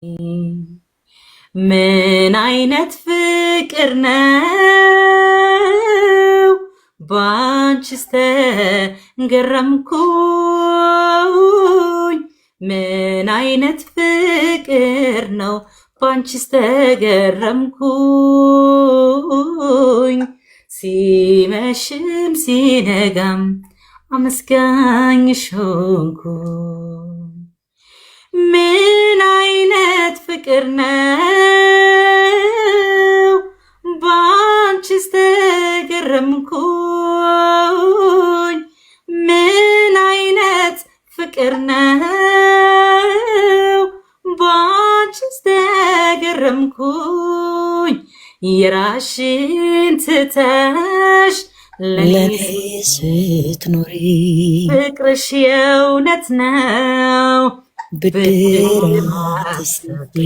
ምን አይነት ፍቅር ነው ባንቺስ ተገረምኩኝ። ምን አይነት ፍቅር ነው ባንቺስ ተገረምኩኝ። ሲመሽም ሲነጋም አመስጋኝሽ ሆንኩኝ። ምን አይነት ፍቅር ነው ባንቺስ ተገረምኩኝ። ምን አይነት ፍቅር ነው ባንቺስ ተገረምኩኝ። የራስሽን ትተሽ ለኔ ስትኖሪ ፍቅርሽ የእውነት ነው ብድራት ሰጥሪ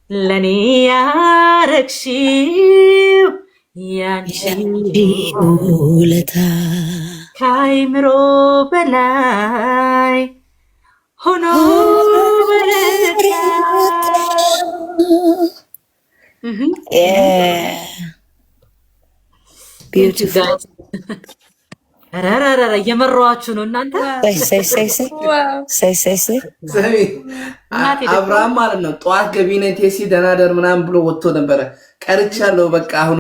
ለኔ ያረግሽው ያንቺ ውለታ ከአይምሮ በላይ ሆኖ በረከት። ረረረ እየመራኋችሁ ነው እናንተ። አብርሃም ማለት ነው ጠዋት ገቢ ነኝ ቴሲ ደናደር ምናምን ብሎ ወጥቶ ነበረ። ቀርቻለሁ በቃ አሁን